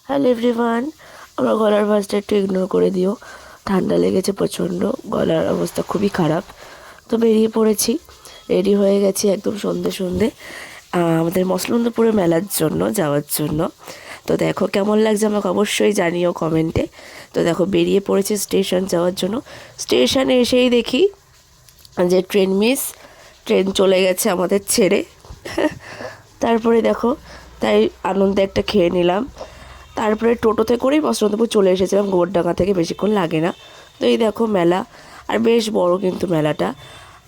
Hello everyone, আমার গলার ভয়েসটা একটু ইগনোর করে দিও। ঠান্ডা লেগেছে প্রচণ্ড, গলার অবস্থা খুবই খারাপ। তো বেরিয়ে পড়েছি, রেডি হয়ে গেছি একদম সন্ধে সন্ধে আমাদের মসলন্দপুরে মেলার জন্য যাওয়ার জন্য। তো দেখো কেমন লাগছে আমাকে অবশ্যই জানিও কমেন্টে। তো দেখো বেরিয়ে পড়েছি স্টেশন যাওয়ার জন্য। স্টেশনে এসেই দেখি যে ট্রেন চলে গেছে আমাদের ছেড়ে। তারপরে দেখো তাই আনন্দে একটা খেয়ে নিলাম। তারপরে টোটোতে করেই মসলন্দপুর চলে এসেছিলাম, গোবরডাঙ্গা থেকে বেশিক্ষণ লাগে না। তো এই দেখো মেলা, আর বেশ বড় কিন্তু মেলাটা।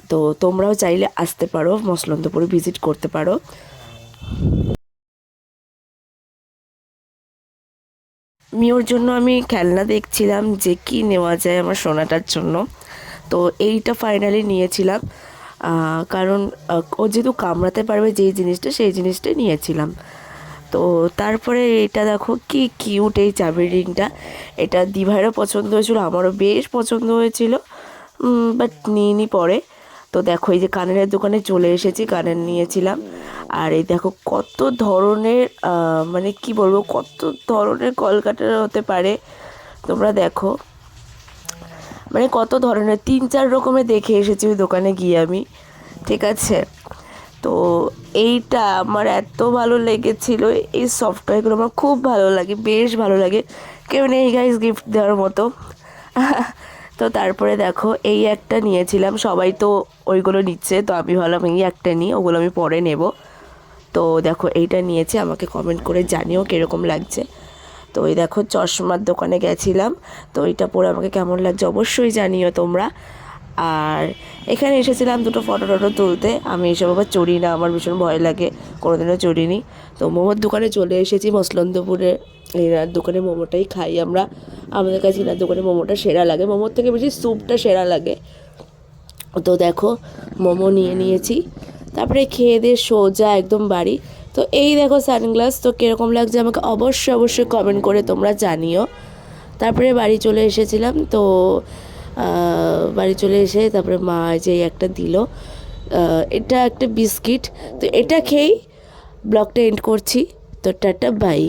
তো তোমরাও চাইলে আসতে পারো, মসলন্দপুরে ভিজিট করতে পারো। মিওর জন্য আমি খেলনা দেখছিলাম যে কি নেওয়া যায় আমার সোনাটার জন্য। তো এইটা ফাইনালি নিয়েছিলাম, কারণ ও যেহেতু কামড়াতে পারবে যেই জিনিসটা, সেই জিনিসটাই নিয়েছিলাম। তো তারপরে এটা দেখো কি কিউট এই চাবির রিংটা। এটা দিভাইয়েরও পছন্দ হয়েছিল, আমারও বেশ পছন্দ হয়েছিল, বাট নিইনি পরে। তো দেখো এই যে কানের দোকানে চলে এসেছি, কানের নিয়েছিলাম। আর এই দেখো কত ধরনের মানে কি বলবো, কত ধরনের কলকাটার হতে পারে তোমরা দেখো। মানে কত ধরনের, 3-4 রকমের দেখে এসেছি ওই দোকানে গিয়ে আমি, ঠিক আছে। তো এইটা আমার এত ভালো লেগেছিল, এই সফটওয়্যারগুলো আমার খুব ভালো লাগে, বেশ ভালো লাগে। কেউ নেই গাইস গিফট দেওয়ার মতো। তো তারপরে দেখো এই একটা নিয়েছিলাম, সবাই তো ওইগুলো নিচ্ছে, তো আমি ভাবলাম এই একটা নিই, ওগুলো আমি পরে নেব। তো দেখো এইটা নিয়েছি, আমাকে কমেন্ট করে জানিও কীরকম লাগছে। তো ওই দেখো চশমার দোকানে গেছিলাম, তো এইটা পরে আমাকে কেমন লাগছে অবশ্যই জানিও তোমরা। আর এখানে এসেছিলাম দুটো ফটো টটো তুলতে। আমি এসব আবার চড়ি না, আমার ভীষণ ভয় লাগে, কোনোদিনও চড়িনি। তো মোমোর দোকানে চলে এসেছি, মসলন্দপুরে এনার দোকানে মোমোটাই খাই আমরা। আমাদের কাছে এনার দোকানে মোমোটা সেরা লাগে, মোমোর থেকে বেশি স্যুপটা সেরা লাগে। তো দেখো মোমো নিয়ে নিয়েছি, তারপরে খেয়ে দিয়ে সোজা একদম বাড়ি। তো এই দেখো সানগ্লাস, তো কীরকম লাগছে আমাকে অবশ্যই অবশ্যই কমেন্ট করে তোমরা জানিও। তারপরে বাড়ি চলে এসেছিলাম। তো বাড়ি চলে এসে তারপরে মা যে একটা দিল, এটা একটা বিস্কিট। তো এটা খেয়েই ব্লগটা এন্ড করছি। তো টাটা বাই।